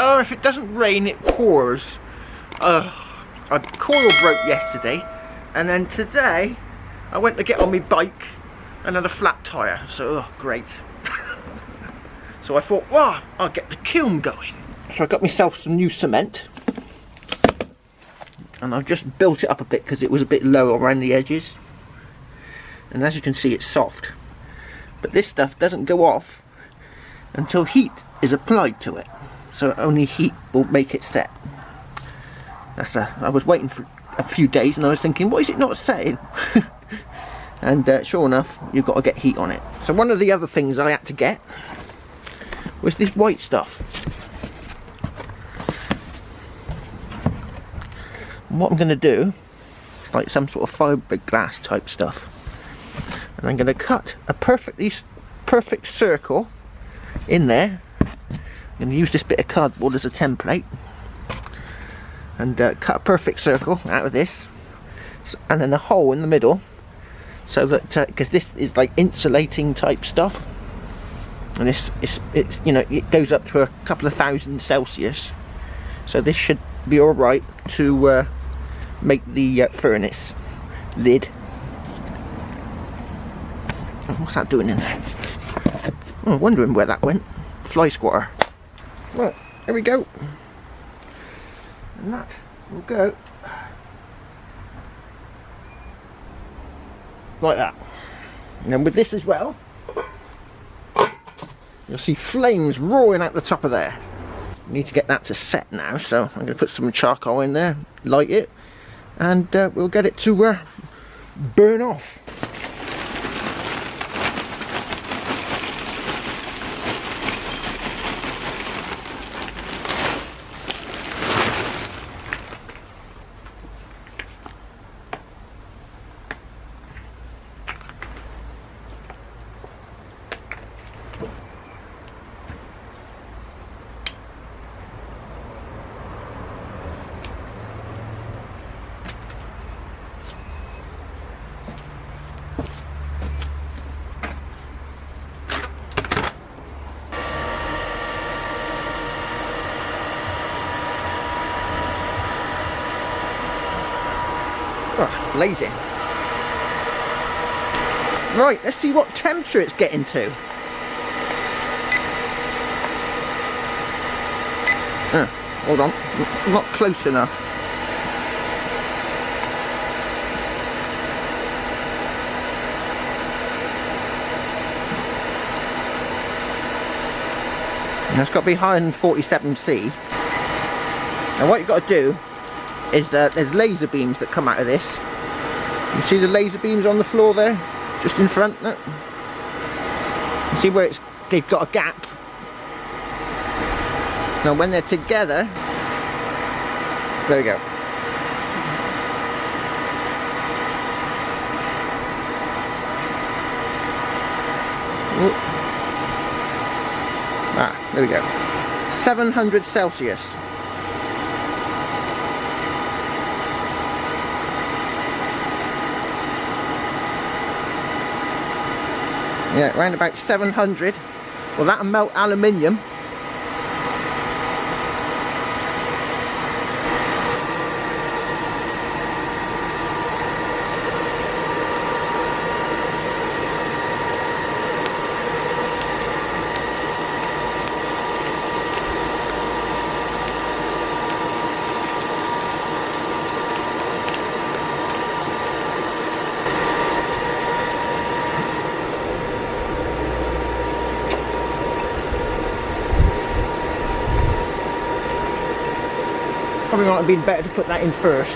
Oh, if it doesn't rain, it pours. A coil broke yesterday, and then today I went to get on my bike and had a flat tyre. So, oh, great. So I thought, wow, I'll get the kiln going. So I got myself some new cement, and I've just built it up a bit because it was a bit low around the edges. And as you can see, it's soft. But this stuff doesn't go off until heat is applied to it. So only heat will make it set. I was waiting for a few days and I was thinking, what is it not setting? And sure enough, you've got to get heat on it. So one of the other things I had to get was this white stuff. And what I'm going to do, it's like some sort of fiberglass type stuff. And I'm going to cut a perfect circle in there. I'm going to use this bit of cardboard as a template. And cut a perfect circle out of this. And then a hole in the middle. So that, because this is like insulating type stuff. And it's you know, it goes up to a couple of thousand Celsius. So this should be alright to make the furnace lid. What's that doing in there? Oh, I'm wondering where that went. Fly squatter. Well, here we go. And that will go like that. And then with this as well, you'll see flames roaring out the top of there. I need to get that to set now, so I'm going to put some charcoal in there, light it, and we'll get it to burn off. Oh, blazing. Right, let's see what temperature it's getting to. Hold on, not close enough. And it's got to be higher than 47C. Now what you've got to do is there's laser beams that come out of this. You see the laser beams on the floor there, just in front. Look. You see where they've got a gap. Now when they're together, there we go. Ooh. Ah, there we go. 700 Celsius. Yeah, around about 700. Well, that'll melt aluminium. Probably might have been better to put that in first.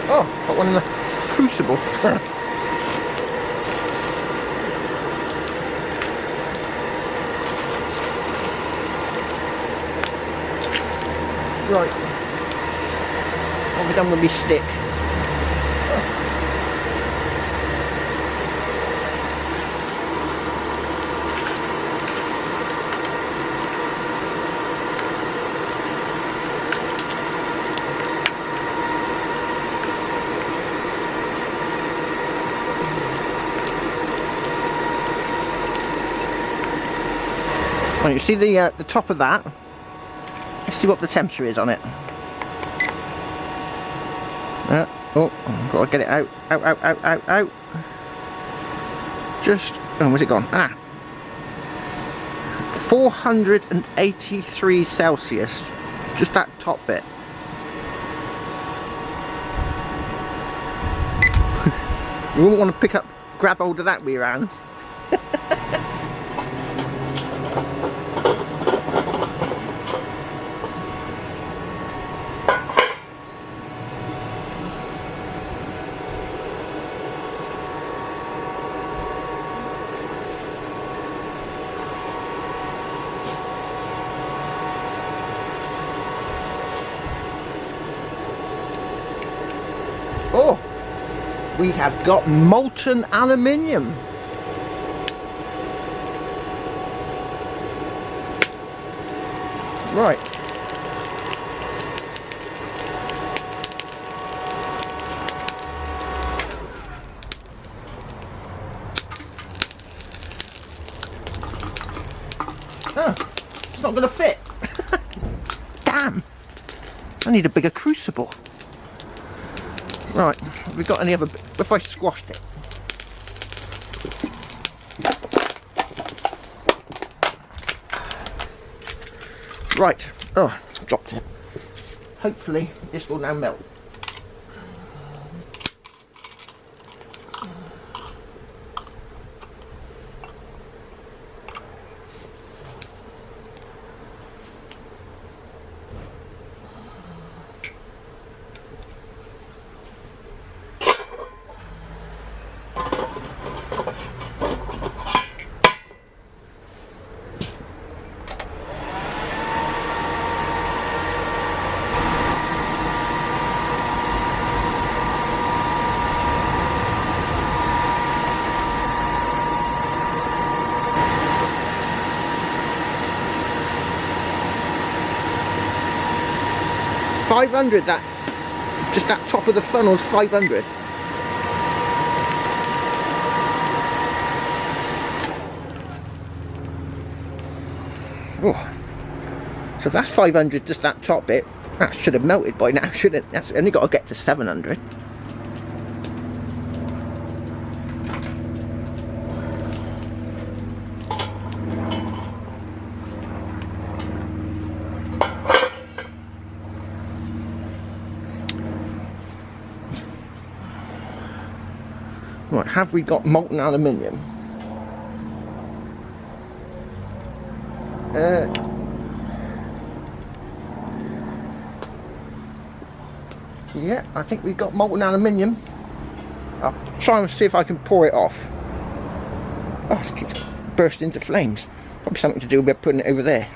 Oh, got one in the crucible. Right. What have we done with my stick? Right, you see the top of that? Let's see what the temperature is on it. Oh, I've got to get it out. Out. Just, oh, where's it gone? 483 Celsius. Just that top bit. You wouldn't want to grab hold of that with your hands. Oh, we have got molten aluminium. Right. Oh, it's not going to fit. Damn. I need a bigger crucible. Right, have we got any other, if I squashed it? Right, oh, I dropped it. Hopefully this will now melt. $500, that just that top of the funnel's $500. Oh. So if that's 500, just that top bit, that should have melted by now, shouldn't it? That's only got to get to 700. Right, have we got molten aluminium? Yeah, I think we've got molten aluminium. I'll try and see if I can pour it off. Oh, it keeps bursting into flames. Probably something to do with putting it over there.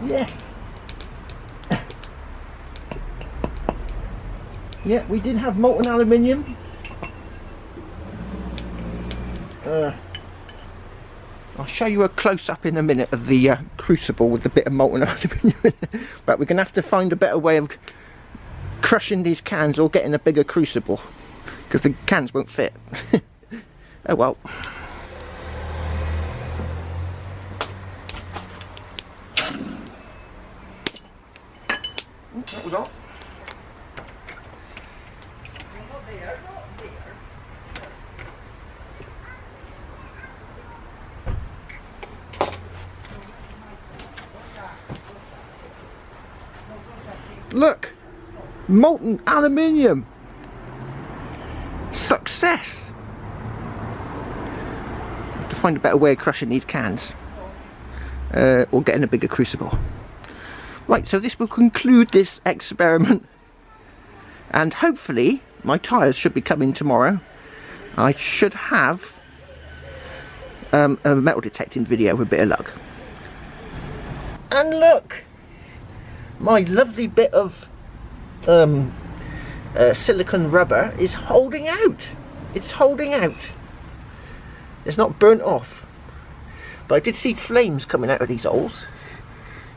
Yes. Yeah, we did have molten aluminium. I'll show you a close-up in a minute of the crucible with the bit of molten aluminium in it. But we're going to have to find a better way of crushing these cans or getting a bigger crucible, because the cans won't fit. Oh well. That was all. Look! Molten aluminium! Success! Have to find a better way of crushing these cans. Or getting a bigger crucible. Right, so this will conclude this experiment, and hopefully my tyres should be coming tomorrow. I should have a metal detecting video with a bit of luck. And look! My lovely bit of silicone rubber is holding out. It's holding out. It's not burnt off. But I did see flames coming out of these holes,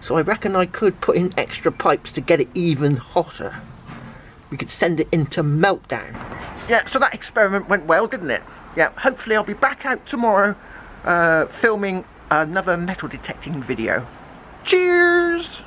so I reckon I could put in extra pipes to get it even hotter. We could send it into meltdown. Yeah, so that experiment went well, didn't it? Yeah, hopefully I'll be back out tomorrow filming another metal detecting video. Cheers!